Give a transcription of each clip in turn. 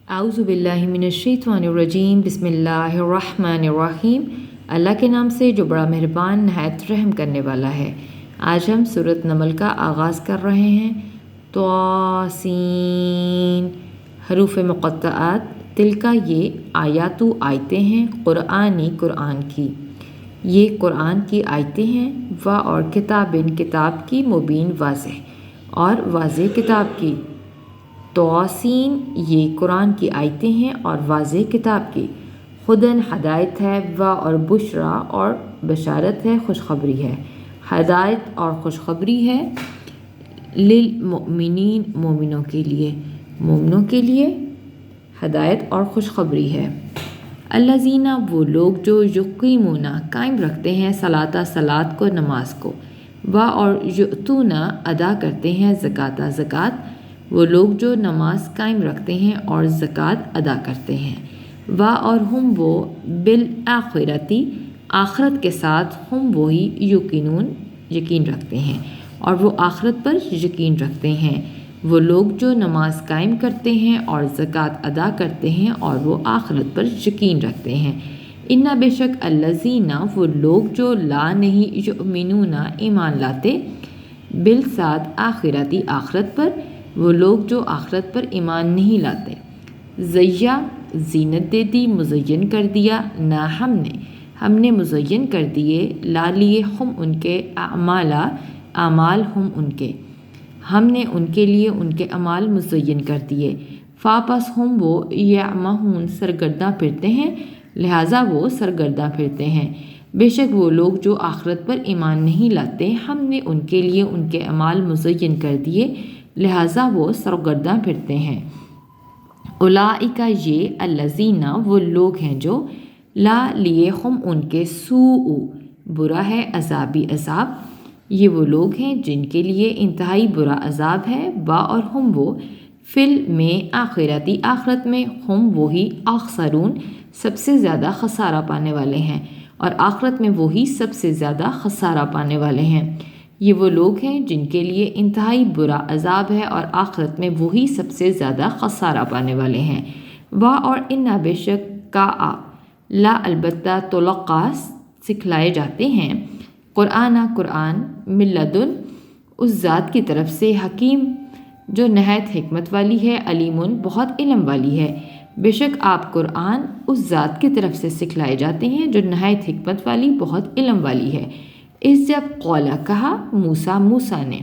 اعوذ باللہ من الشیطان الرجیم، بسم اللہ الرحمن الرحیم۔ اللہ کے نام سے جو بڑا مہربان نہایت رحم کرنے والا ہے۔ آج ہم سورۃ نمل کا آغاز کر رہے ہیں۔ طاسین حروف مقطعات، تلکا یہ آیات و آیتیں ہیں قرآن کی، یہ قرآن کی آیتیں ہیں۔ و اور کتاب کی مبین واضح اور واضح کتاب کی۔ طاسین یہ قرآن کی آیتیں ہیں اور واضح کتاب کی۔ ہدن ہدایت ہے، و اور بشرا اور بشارت ہے، خوشخبری ہے۔ ہدایت اور خوشخبری ہے للمؤمنین مومنوں کے لیے ہدایت اور خوشخبری ہے۔ الذین وہ لوگ جو یقیمون قائم رکھتے ہیں صلاۃ کو، نماز کو، و اور یؤتون ادا کرتے ہیں زکوٰۃ وہ لوگ جو نماز قائم رکھتے ہیں اور زکوٰۃ ادا کرتے ہیں۔ و اور ہم وہ بالآخرتی آخرت کے ساتھ، ہم وہی یقینون یقین رکھتے ہیں اور وہ آخرت پر یقین رکھتے ہیں۔ وہ لوگ جو نماز قائم کرتے ہیں اور زکوٰۃ ادا کرتے ہیں اور وہ آخرت پر یقین رکھتے ہیں۔ ان بے شک الذین وہ لوگ جو لا نہیں یؤمنون ایمان لاتے، بالساتھ آخرتی آخرت پر، وہ لوگ جو آخرت پر ایمان نہیں لاتے۔ زینت دے دی، مزین کر دیا، نہ ہم نے مزین کر دیے، لا لیے ہم ان کے اعمال ہم ان کے، ہم نے ان کے لیے ان کے اعمال مزین کر دیے۔ فاپس ہم وہ یعمہون سرگرداں پھرتے ہیں، لہٰذا وہ سرگرداں پھرتے ہیں۔ بے شک وہ لوگ جو آخرت پر ایمان نہیں لاتے، ہم نے ان کے لیے ان کے اعمال مزین کر دیے، لہٰذا وہ سرگرداں پھرتے ہیں۔ اولئک یہ الذین وہ لوگ ہیں جو لا لیے ہم ان کے سوء برا ہے، عذاب، یہ وہ لوگ ہیں جن کے لیے انتہائی برا عذاب ہے۔ و اور ہم وہ فل میں آخرت میں، ہم وہی اخسرون سب سے زیادہ خسارہ پانے والے ہیں، اور آخرت میں وہی سب سے زیادہ خسارہ پانے والے ہیں۔ یہ وہ لوگ ہیں جن کے لیے انتہائی برا عذاب ہے اور آخرت میں وہی سب سے زیادہ خسارہ پانے والے ہیں۔ و اور ان بے شک کا لا البتہ تلقا سکھلائے جاتے ہیں، قرآن من لدن اس ذات کی طرف سے، حکیم جو نہایت حکمت والی ہے، علیم بہت علم والی ہے۔ بے شک آپ قرآن اس ذات کی طرف سے سکھلائے جاتے ہیں جو نہایت حکمت والی، بہت علم والی ہے۔ اس جب قولا کہا موسیٰ نے،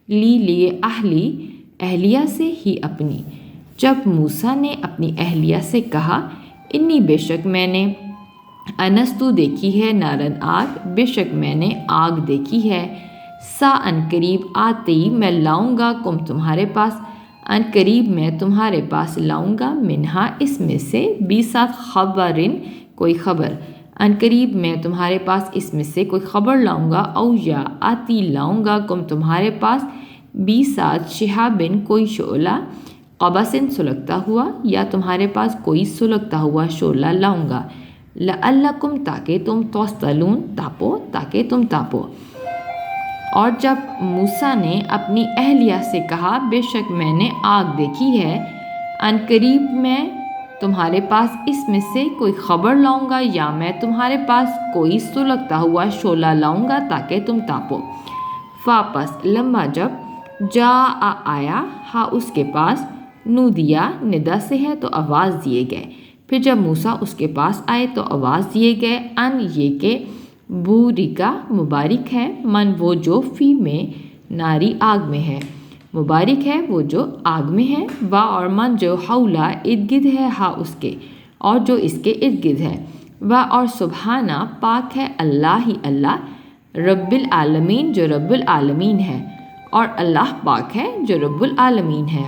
لیے اہلیہ سے ہی اپنی، جب موسیٰ نے اپنی اہلیہ سے کہا، انی بے شک میں نے، انستو دیکھی ہے، نارن آگ، بے شک میں نے آگ دیکھی ہے، ان قریب آتی میں لاؤں گا، کم تمہارے پاس، ان قریب میں تمہارے پاس لاؤں گا، منہا اس میں سے، بیسات خبرن کوئی خبر، ان قریب میں تمہارے پاس اس میں سے کوئی خبر لاؤں گا، او یا آتی لاؤں گا، کم تمہارے پاس، بیسات شہابن کوئی شعلہ، قبسن سلگتا ہوا، یا تمہارے پاس کوئی سلگتا ہوا شعلہ لاؤں گا، لعلکم تاکہ تم توصلون تاکہ تم تاپو۔ اور جب موسیٰ نے اپنی اہلیہ سے کہا، بے شک میں نے آگ دیکھی ہے، ان قریب میں تمہارے پاس اس میں سے کوئی خبر لاؤں گا، یا میں تمہارے پاس کوئی سلگتا ہوا شعلہ لاؤں گا تاکہ تم تاپو۔ واپس لمبا جب آیا، اس کے پاس، نودیا ندا سے ہے تو آواز دیے گئے، پھر جب موسیٰ اس کے پاس آئے تو آواز دیے گئے، ان یہ کہ بورکا مبارک ہے، من وہ جو فی میں ناری آگ میں ہے، مبارک ہے وہ جو آگ میں ہے، و اور من جو حولا ارد گرد ہے، اس کے اور جو اس کے ارد گرد ہے، و اور سبحانہ پاک ہے، اللہ رب العالمین جو رب العالمین ہے، اور اللہ پاک ہے جو رب العالمین ہے۔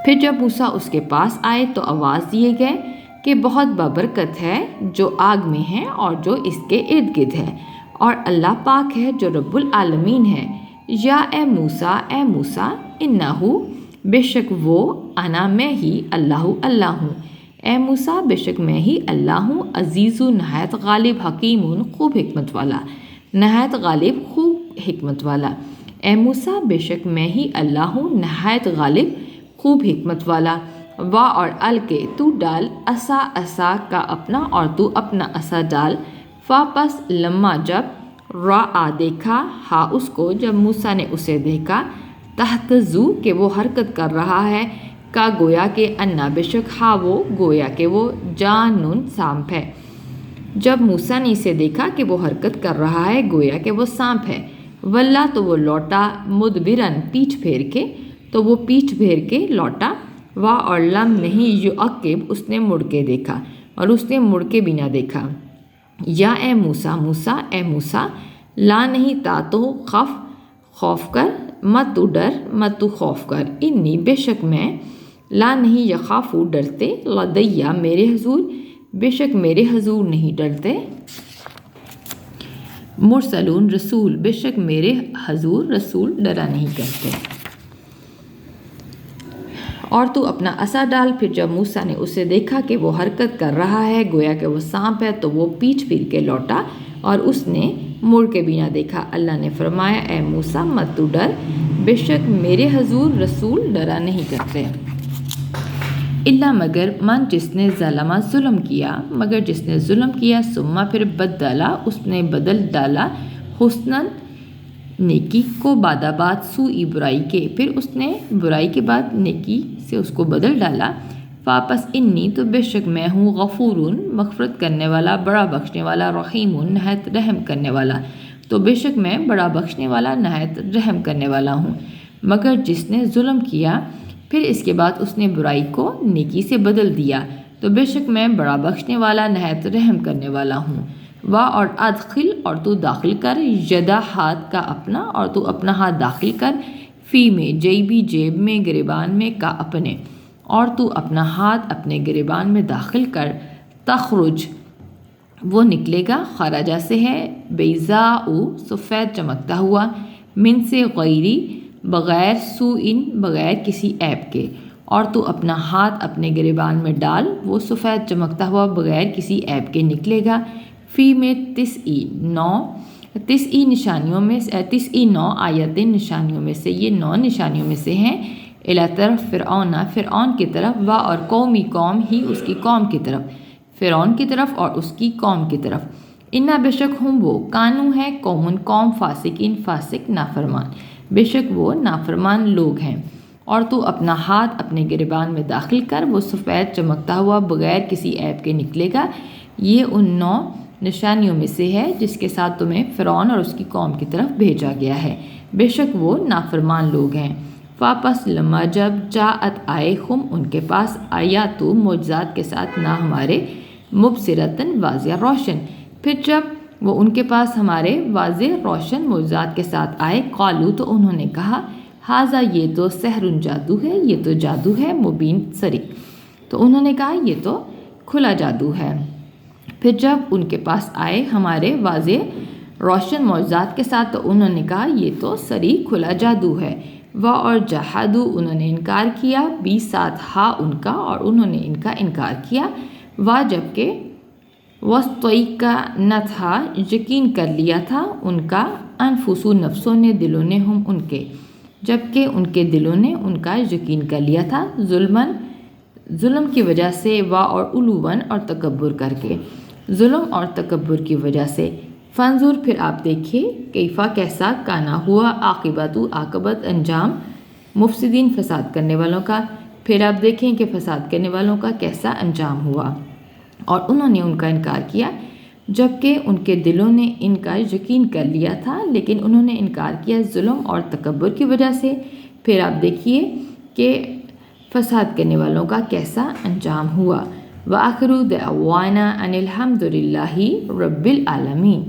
پھر جب موسیٰ اس کے پاس آئے تو آواز دیے گئے کہ بہت بابرکت ہے جو آگ میں ہے اور جو اس کے ارد گرد ہے، اور اللہ پاک ہے جو رب العالمین ہے۔ یا اے موسیٰ انہو بے شک وہ، انا میں ہی، اللہ ہوں، اے موسیٰ بے شک میں ہی اللہ ہوں، عزیز نہایت غالب، حکیم خوب حکمت والا، نہایت غالب خوب حکمت والا۔ اے موسیٰ بے شک میں ہی اللہ ہوں، نہایت غالب خوب حکمت والا۔ وا اور ال کے تو ڈال عصا عصا کا اپنا اور تو اپنا عصا ڈال، فا پس لما جب را دیکھا ہا اس کو جب موسیٰ نے اسے دیکھا، تہتزو کہ وہ حرکت کر رہا ہے، کا گویا کہ انا بے شک ہا وہ گویا کہ وہ جانن سانپ ہے۔ جب موسیٰ نے اسے دیکھا کہ وہ حرکت کر رہا ہے گویا کہ وہ سانپ ہے، واللہ تو وہ لوٹا، مدبرن پیٹھ پھیر کے، تو وہ پیٹھ پھیر کے لوٹا، وا اور لم نہیں یعقب اس نے مڑ کے دیکھا اور اس نے مڑ کے بھی نہ دیکھا، یا اے موسیٰ موسیٰ اے موسیٰ، لا نہیں تا تو خف خوف کر، مت تو ڈر مت تو خوف کر، انی بے شک میں، لا نہیں یخافو ڈرتے، لدیہ میرے حضور بے شک میرے حضور نہیں ڈرتے، مرسلون رسول بے شک میرے حضور رسول ڈرا نہیں کرتے۔ اور تو اپنا عصا ڈال، پھر جب موسیٰ نے اسے دیکھا کہ وہ حرکت کر رہا ہے گویا کہ وہ سانپ ہے، تو وہ پیٹھ پھیر کے لوٹا اور اس نے مڑ کے بھی نہ دیکھا۔ اللہ نے فرمایا اے موسیٰ مت تو ڈر، بے شک میرے حضور رسول ڈرا نہیں کرتے۔ الا مگر من جس نے ظلم ظلم کیا، مگر جس نے ظلم کیا، ثم پھر بدلا اس نے بدل ڈالا، حسناً نیکی کو بعد بات سوئی برائی کے، پھر اس نے برائی کے بعد نیکی سے اس کو بدل ڈالا، واپس انی تو بے شک میں ہوں غفورن مغفرت کرنے والا بڑا بخشنے والا، رحیمن نہایت رحم کرنے والا، تو بے شک میں بڑا بخشنے والا نہایت رحم کرنے والا ہوں۔ مگر جس نے ظلم کیا پھر اس کے بعد اس نے برائی کو نیکی سے بدل دیا، تو بے شک میں بڑا بخشنے والا نہایت رحم کرنے والا ہوں۔ وا اور ادخل اور تو داخل کر، یدا ہاتھ کا اپنا اور تو اپنا ہاتھ داخل کر، فی میں جیبی جیب میں، گریبان میں، کا اپنے اور تو اپنا ہاتھ اپنے گریبان میں داخل کر، تخرج وہ نکلے گا، خراجہ سے ہے، بیضاء سفید چمکتا ہوا، من سے غیری بغیر سوئن بغیر کسی عیب کے، اور تو اپنا ہاتھ اپنے گریبان میں ڈال، وہ سفید چمکتا ہوا بغیر کسی عیب کے نکلے گا، فی میں تسعی نشانیوں میں، تسعی 9 آیتیں نشانیوں میں سے، یہ 9 نشانیوں میں سے ہیں، الی طرف فرعون فرعون کی طرف، وا اور قومی قوم ہی اس کی قوم کی طرف، فرعون کی طرف اور اس کی قوم کی طرف، انا بے شک ہم وہ، کانو ہے قومن قوم، فاسقین فاسق نافرمان، بے شک وہ نافرمان لوگ ہیں۔ اور تو اپنا ہاتھ اپنے گریبان میں داخل کر، وہ سفید چمکتا ہوا بغیر کسی عیب کے نکلے گا، یہ ان 9 نشانیوں میں سے ہے جس کے ساتھ تمہیں فرعون اور اس کی قوم کی طرف بھیجا گیا ہے، بے شک وہ نافرمان لوگ ہیں۔ واپس لما جب جاءت آئے ہم ان کے پاس، آیات معجزات کے ساتھ، نہ ہمارے، مبصرتاً واضح روشن، پھر جب وہ ان کے پاس ہمارے واضح روشن معجزات کے ساتھ آئے، قالو تو انہوں نے کہا، ھذا یہ تو سحر جادو ہے، یہ تو جادو ہے، مبین سری، تو انہوں نے کہا یہ تو کھلا جادو ہے۔ پھر جب ان کے پاس آئے ہمارے واضح روشن معجزات کے ساتھ، تو انہوں نے کہا یہ تو سری کھلا جادو ہے، وا اور جہادو انہوں نے انکار کیا، بھی ساتھ ہا ان کا اور انہوں نے ان کا انکار کیا، وا جبکہ وَاسْتَيْقَنَتْھَا یقین کر لیا تھا ان کا، انفسو نفسوں نے، دلوں نے، ہم ان کے، جبکہ ان کے دلوں نے ان کا یقین کر لیا تھا، ظلم کی وجہ سے، وا اور علوًا اور تکبر کر کے، ظلم اور تکبر کی وجہ سے، فانظر پھر آپ دیکھیے، کیفا کیسا، کانا ہوا، عاقبت عاقبت انجام، مفسدین فساد کرنے والوں کا، پھر آپ دیکھیں کہ فساد کرنے والوں کا کیسا انجام ہوا۔ اور انہوں نے ان کا انکار کیا جبکہ ان کے دلوں نے ان کا یقین کر لیا تھا، لیکن انہوں نے انکار کیا ظلم اور تکبر کی وجہ سے، پھر آپ دیکھیے کہ فساد کرنے والوں کا کیسا انجام ہوا۔ وآخر دعوانا ان الحمد للہ رب العالمین۔